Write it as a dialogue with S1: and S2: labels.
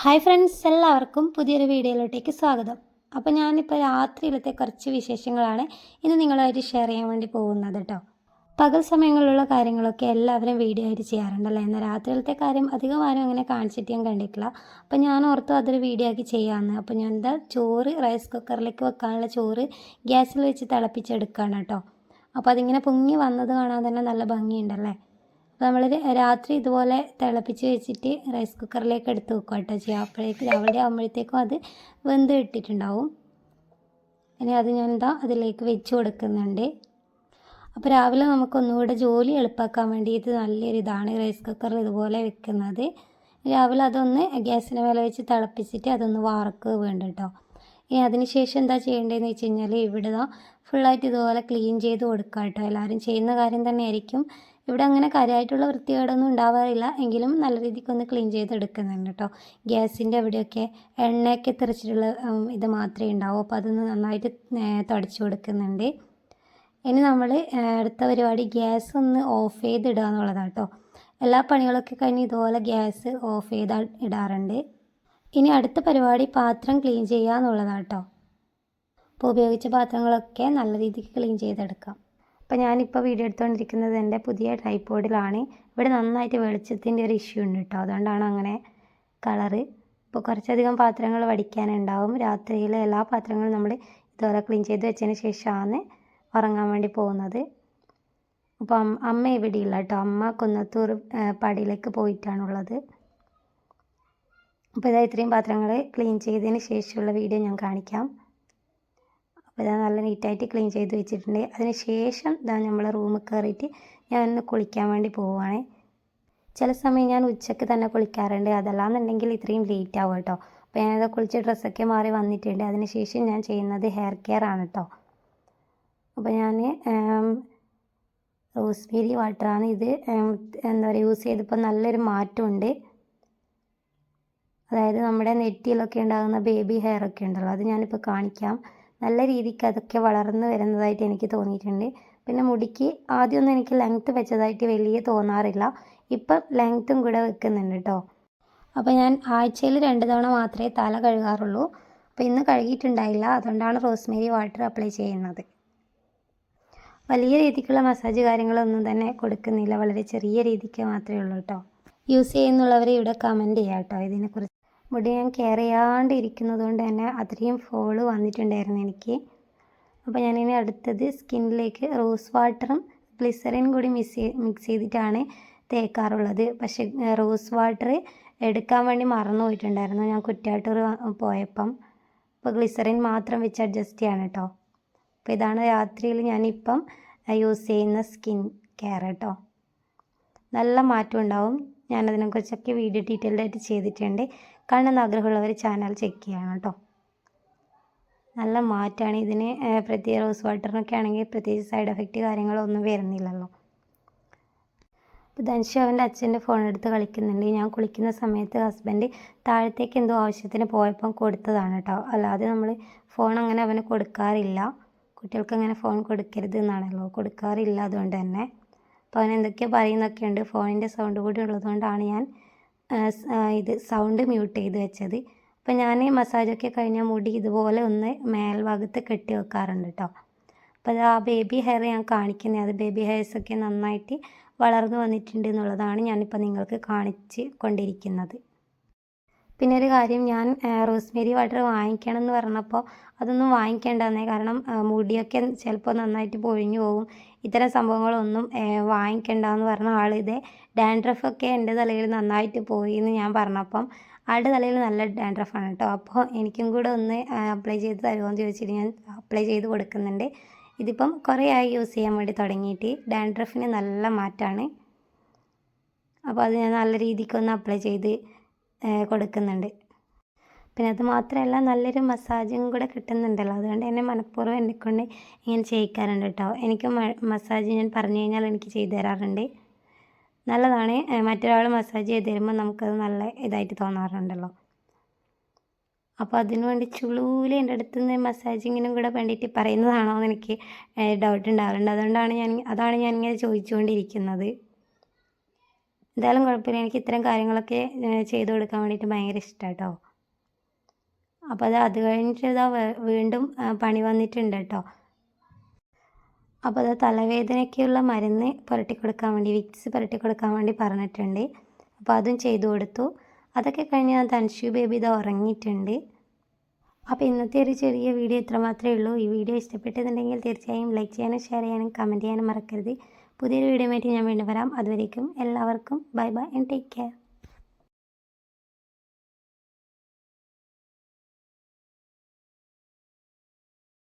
S1: Hi friends, എല്ലാവർക്കും പുതിയൊരു വീഡിയോയിലോട്ടേക്ക് സ്വാഗതം. അപ്പോൾ ഞാനിപ്പോൾ രാത്രിയിലത്തെ കുറച്ച് വിശേഷങ്ങളാണ് ഇന്ന് നിങ്ങളുമായിട്ട് ഷെയർ ചെയ്യാൻ വേണ്ടി പോകുന്നത് കേട്ടോ. പകൽ സമയങ്ങളിലുള്ള കാര്യങ്ങളൊക്കെ എല്ലാവരും വീഡിയോ ആയിട്ട് ചെയ്യാറുണ്ടല്ലോ. എന്നാൽ രാത്രിയിലത്തെ കാര്യം അധികം ആരും അങ്ങനെ കാണിച്ചിട്ട് ഞാൻ കണ്ടിട്ടില്ല. അപ്പോൾ ഞാൻ ഓർത്തു അതൊരു വീഡിയോ ആക്കി ചെയ്യാമെന്ന്. അപ്പോൾ ഞാൻ ചോറ് റൈസ് കുക്കറിലേക്ക് വെക്കാനുള്ള ചോറ് ഗ്യാസിൽ വെച്ച് തിളപ്പിച്ചെടുക്കുകയാണ് കേട്ടോ. അപ്പോൾ അതിങ്ങനെ പൊങ്ങി വന്നത് കാണാൻ തന്നെ നല്ല ഭംഗിയുണ്ടല്ലേ. അപ്പോൾ നമ്മൾ രാത്രി ഇതുപോലെ തിളപ്പിച്ച് വെച്ചിട്ട് റൈസ് കുക്കറിലേക്ക് എടുത്ത് വെക്കുക കേട്ടോ ചെയ്യുക. അപ്പോഴേക്ക് രാവിലെ ആകുമ്പോഴത്തേക്കും അത് വെന്ത് ഇട്ടിട്ടുണ്ടാവും. ഇനി അത് ഞാൻ അതിലേക്ക് വെച്ച് കൊടുക്കുന്നുണ്ട്. അപ്പോൾ രാവിലെ നമുക്കൊന്നുകൂടെ ജോലി എളുപ്പമാക്കാൻ വേണ്ടി ഇത് നല്ലൊരു ഇതാണ് റൈസ് കുക്കറിൽ ഇതുപോലെ വെക്കുന്നത്. രാവിലെ അതൊന്ന് ഗ്യാസിന് മേലെ വെച്ച് തിളപ്പിച്ചിട്ട് അതൊന്ന് വാർക്കുക വേണ്ട കേട്ടോ. ഇനി അതിന് ശേഷം എന്താ ചെയ്യേണ്ടതെന്ന് വെച്ച് കഴിഞ്ഞാൽ ഇവിടെ ഫുള്ളായിട്ട് ഇതുപോലെ ക്ലീൻ ചെയ്ത് കൊടുക്കുക കേട്ടോ. എല്ലാവരും ചെയ്യുന്ന കാര്യം തന്നെയായിരിക്കും. ഇവിടെ അങ്ങനെ കാര്യമായിട്ടുള്ള വൃത്തികേടൊന്നും ഉണ്ടാവാറില്ല, എങ്കിലും നല്ല രീതിക്കൊന്ന് ക്ലീൻ ചെയ്തെടുക്കുന്നുണ്ട് കേട്ടോ. ഗ്യാസിൻ്റെ അവിടെയൊക്കെ എണ്ണയൊക്കെ തെറിച്ചിട്ടുള്ള ഇത് മാത്രമേ ഉണ്ടാവൂ. അപ്പോൾ അതൊന്ന് നന്നായിട്ട് തുടച്ചു കൊടുക്കുന്നുണ്ട്. ഇനി നമ്മൾ അടുത്ത പരിപാടി ഗ്യാസ് ഒന്ന് ഓഫ് ചെയ്തിടുക എന്നുള്ളതാണ് കേട്ടോ. എല്ലാ പണികളൊക്കെ കഴിഞ്ഞ് ഇതുപോലെ ഗ്യാസ് ഓഫ് ചെയ്ത് ഇടാറുണ്ട്. ഇനി അടുത്ത പരിപാടി പാത്രം ക്ലീൻ ചെയ്യുക എന്നുള്ളതാണ് കേട്ടോ. അപ്പോൾ ഉപയോഗിച്ച പാത്രങ്ങളൊക്കെ നല്ല രീതിക്ക് ക്ലീൻ ചെയ്തെടുക്കാം. അപ്പോൾ ഞാനിപ്പോൾ വീഡിയോ എടുത്തുകൊണ്ടിരിക്കുന്നത് എൻ്റെ പുതിയ ട്രൈപോഡിലാണ്. ഇവിടെ നന്നായിട്ട് വെളിച്ചത്തിൻ്റെ ഒരു ഇഷ്യൂ ഉണ്ട് കേട്ടോ, അതുകൊണ്ടാണ് അങ്ങനെ കളറ്. ഇപ്പോൾ കുറച്ചധികം പാത്രങ്ങൾ വടിക്കാനുണ്ടാവും. രാത്രിയിൽ എല്ലാ പാത്രങ്ങളും നമ്മൾ ഇതുപോലെ ക്ലീൻ ചെയ്ത് വെച്ചതിന് ശേഷമാണ് ഉറങ്ങാൻ വേണ്ടി പോകുന്നത്. അപ്പോൾ അമ്മ ഇവിടെ ഇല്ല കേട്ടോ. അമ്മ കുന്നത്തൂർ പടിയിലേക്ക് പോയിട്ടാണുള്ളത്. അപ്പോൾ ഇതാ ഇത്രയും പാത്രങ്ങൾ ക്ലീൻ ചെയ്തതിന് ശേഷമുള്ള വീഡിയോ ഞാൻ കാണിക്കാം. അപ്പോൾ ഇതാ നല്ല നീറ്റായിട്ട് ക്ലീൻ ചെയ്ത് വെച്ചിട്ടുണ്ട്. അതിന് ശേഷം ഇതാ നമ്മളെ റൂമിൽ കയറിയിട്ട് ഞാൻ ഒന്ന് കുളിക്കാൻ വേണ്ടി പോവുകയാണ്. ചില സമയം ഞാൻ ഉച്ചയ്ക്ക് തന്നെ കുളിക്കാറുണ്ട്, അതല്ലാന്നുണ്ടെങ്കിൽ ഇത്രയും ലേറ്റ് ആവും കേട്ടോ. അപ്പോൾ ഞാനത് കുളിച്ച് ഡ്രസ്സൊക്കെ മാറി വന്നിട്ടുണ്ട്. അതിന് ശേഷം ഞാൻ ചെയ്യുന്നത് ഹെയർ കെയർ ആണ് കേട്ടോ. അപ്പോൾ ഞാൻ റോസ്മേരി വാട്ടറാണ് ഇത്. എന്താ പറയുക, യൂസ് ചെയ്തപ്പോൾ നല്ലൊരു മാറ്റമുണ്ട്. അതായത് നമ്മുടെ നെറ്റിയിലൊക്കെ ഉണ്ടാകുന്ന ബേബി ഹെയർ ഒക്കെ ഉണ്ടല്ലോ, അത് ഞാനിപ്പോൾ കാണിക്കാം. നല്ല രീതിക്ക് അതൊക്കെ വളർന്നു വരുന്നതായിട്ട് എനിക്ക് തോന്നിയിട്ടുണ്ട്. പിന്നെ മുടിക്ക് ആദ്യമൊന്നും എനിക്ക് ലെങ്ത്ത് വെച്ചതായിട്ട് വലിയ തോന്നാറില്ല. ഇപ്പം ലെങ്ത്തും കൂടെ വെക്കുന്നുണ്ട് കേട്ടോ. അപ്പോൾ ഞാൻ ആഴ്ചയിൽ 2 തവണ മാത്രമേ തല കഴുകാറുള്ളൂ. അപ്പോൾ ഇന്ന് കഴുകിയിട്ടുണ്ടായില്ല, അതുകൊണ്ടാണ് റോസ്മേരി വാട്ടർ അപ്ലൈ ചെയ്യുന്നത്. വലിയ രീതിക്കുള്ള മസാജ് കാര്യങ്ങളൊന്നും തന്നെ കൊടുക്കുന്നില്ല, വളരെ ചെറിയ രീതിക്ക് മാത്രമേ ഉള്ളൂ കേട്ടോ. യൂസ് ചെയ്യുന്നുള്ളവർ ഇവിടെ കമൻറ്റ് ചെയ്യാം കേട്ടോ ഇതിനെക്കുറിച്ച്. മുടി ഞാൻ കെയർ ചെയ്യാണ്ട് ഇരിക്കുന്നത് കൊണ്ട് തന്നെ അത്രയും ഫോള് വന്നിട്ടുണ്ടായിരുന്നു എനിക്ക്. അപ്പോൾ ഞാനിനി അടുത്തത് സ്കിന്നിലേക്ക് റോസ് വാട്ടറും ഗ്ലിസറിൻ കൂടി മിക്സ് ചെയ്തിട്ടാണ് തേക്കാറുള്ളത്. പക്ഷേ റോസ് വാട്ടർ എടുക്കാൻ വേണ്ടി മറന്നു പോയിട്ടുണ്ടായിരുന്നു ഞാൻ കുറ്റ്യാട്ടൂർ പോയപ്പം. അപ്പോൾ ഗ്ലിസറിൻ മാത്രം വെച്ച് അഡ്ജസ്റ്റ് ചെയ്യാണ് കേട്ടോ. അപ്പോൾ ഇതാണ് രാത്രിയിൽ ഞാനിപ്പം യൂസ് ചെയ്യുന്ന സ്കിൻ കെയർ കേട്ടോ. നല്ല മാറ്റം ഉണ്ടാവും. ഞാനതിനെക്കുറിച്ചൊക്കെ വീഡിയോ ഡീറ്റെയിൽഡായിട്ട് ചെയ്തിട്ടുണ്ട്. കാണുന്ന ആഗ്രഹമുള്ളവർ ചാനൽ ചെക്ക് ചെയ്യണം കേട്ടോ. നല്ല മാറ്റമാണ് ഇതിന്. പ്രത്യേക റോസ് വാട്ടറിനൊക്കെ ആണെങ്കിൽ പ്രത്യേകിച്ച് സൈഡ് എഫക്റ്റ് കാര്യങ്ങളൊന്നും വരുന്നില്ലല്ലോ. അപ്പോൾ ധനുഷ് അവൻ്റെ അച്ഛൻ്റെ ഫോൺ എടുത്ത് കളിക്കുന്നുണ്ട്. ഞാൻ കുളിക്കുന്ന സമയത്ത് ഹസ്ബൻഡ് താഴത്തേക്ക് എന്തോ ആവശ്യത്തിന് പോയപ്പം കൊടുത്തതാണ് കേട്ടോ. അല്ലാതെ നമ്മൾ ഫോൺ അങ്ങനെ അവന് കൊടുക്കാറില്ല. കുട്ടികൾക്ക് അങ്ങനെ ഫോൺ കൊടുക്കരുത് എന്നാണല്ലോ, കൊടുക്കാറില്ല. അതുകൊണ്ട് തന്നെ അപ്പോൾ അവൻ എന്തൊക്കെയോ പറയുന്നൊക്കെ ഉണ്ട്. ഫോണിൻ്റെ സൗണ്ട് കൂടി ഉള്ളതുകൊണ്ടാണ് ഞാൻ ഇത് സൗണ്ട് മ്യൂട്ട് ചെയ്ത് വെച്ചത്. അപ്പോൾ ഞാൻ മസാജൊക്കെ കഴിഞ്ഞാൽ മുടി ഇതുപോലെ ഒന്ന് മേൽഭാഗത്ത് കെട്ടി വെക്കാറുണ്ട് കേട്ടോ. അപ്പോൾ അത് ആ ബേബി ഹെയർ ഞാൻ കാണിക്കുന്നത്, അത് ബേബി ഹെയർസൊക്കെ നന്നായിട്ട് വളർന്നു വന്നിട്ടുണ്ട് എന്നുള്ളതാണ് ഞാനിപ്പോൾ നിങ്ങൾക്ക് കാണിച്ച് കൊണ്ടിരിക്കുന്നത്. പിന്നെ ഒരു കാര്യം, ഞാൻ റോസ്മേരി വാട്ടർ വാങ്ങിക്കണം എന്ന് പറഞ്ഞപ്പോൾ അതൊന്നും വാങ്ങിക്കേണ്ടെന്നേ. കാരണം മുടിയൊക്കെ ചിലപ്പോൾ നന്നായിട്ട് പൊഴിഞ്ഞു പോകും. ഇത്തരം സംഭവങ്ങളൊന്നും വാങ്ങിക്കേണ്ടെന്ന് പറഞ്ഞ ആൾ ഇത് ഡാൻഡ്രഫൊക്കെ എൻ്റെ തലയിൽ നന്നായിട്ട് പോയി എന്ന് ഞാൻ പറഞ്ഞപ്പം ആളുടെ തലയിൽ നല്ല ഡാൻഡ്രഫാണ് കേട്ടോ. അപ്പോൾ എനിക്കും കൂടെ ഒന്ന് അപ്ലൈ ചെയ്ത് തരുമോ എന്ന് ചോദിച്ചിട്ട് ഞാൻ അപ്ലൈ ചെയ്ത് കൊടുക്കുന്നുണ്ട്. ഇതിപ്പം കുറേ ആയി യൂസ് ചെയ്യാൻ വേണ്ടി തുടങ്ങിയിട്ട്. ഡാൻഡ്രഫിന് നല്ല മാറ്റമാണ്. അപ്പോൾ അത് ഞാൻ നല്ല രീതിക്കൊന്ന് അപ്ലൈ ചെയ്ത് കൊടുക്കുന്നുണ്ട്. പിന്നെ അത് മാത്രമല്ല നല്ലൊരു മസാജും കൂടെ കിട്ടുന്നുണ്ടല്ലോ, അതുകൊണ്ട് തന്നെ മനഃപൂർവ്വം എന്നെക്കൊണ്ട് ഇങ്ങനെ ചെയ്യിക്കാറുണ്ട് കേട്ടോ. എനിക്ക് മസാജ് ഞാൻ പറഞ്ഞു കഴിഞ്ഞാൽ എനിക്ക് ചെയ്തു തരാറുണ്ട്. നല്ലതാണ്. മറ്റൊരാൾ മസാജ് ചെയ്ത് തരുമ്പോൾ നമുക്കത് നല്ല ഇതായിട്ട് തോന്നാറുണ്ടല്ലോ. അപ്പോൾ അതിനു വേണ്ടി ചുളൂല് എൻ്റെ അടുത്ത് നിന്ന് മസാജിങ്ങിനും കൂടെ വേണ്ടിയിട്ട് പറയുന്നതാണോ എന്ന് എനിക്ക് ഡൗട്ട് ഉണ്ടാകാറുണ്ട്. അതാണ് ഞാൻ ഇങ്ങനെ ചോദിച്ചുകൊണ്ടിരിക്കുന്നത്. എന്തായാലും കുഴപ്പമില്ല, എനിക്ക് ഇത്തരം കാര്യങ്ങളൊക്കെ ചെയ്തു കൊടുക്കാൻ വേണ്ടിയിട്ട് ഭയങ്കര ഇഷ്ടമാണ് കേട്ടോ. അപ്പോൾ അത് കഴിഞ്ഞിട്ട് ഇതാ വീണ്ടും പണി വന്നിട്ടുണ്ട് കേട്ടോ. അപ്പോൾ അത് തലവേദനയ്ക്കുള്ള മരുന്ന് പുരട്ടി കൊടുക്കാൻ വേണ്ടി, വിക്സ് പുരട്ടി കൊടുക്കാൻ വേണ്ടി പറഞ്ഞിട്ടുണ്ട്. അപ്പോൾ അതും ചെയ്തു കൊടുത്തു. അതൊക്കെ കഴിഞ്ഞ് ഞാൻ തൻഷു ബേബി ഇതാ ഉറങ്ങിയിട്ടുണ്ട്. അപ്പോൾ ഇന്നത്തെ ഒരു ചെറിയ വീഡിയോ ഇത്ര മാത്രമേ ഉള്ളൂ. ഈ വീഡിയോ ഇഷ്ടപ്പെട്ടെന്നുണ്ടെങ്കിൽ തീർച്ചയായും ലൈക്ക് ചെയ്യാനും ഷെയർ ചെയ്യാനും കമൻറ്റ് ചെയ്യാനും മറക്കരുത്. പുതിയൊരു വീഡിയോ ആയിട്ട് ഞാൻ വീണ്ടും വരാം. അതുവരേക്കും എല്ലാവർക്കും bye bye and take care.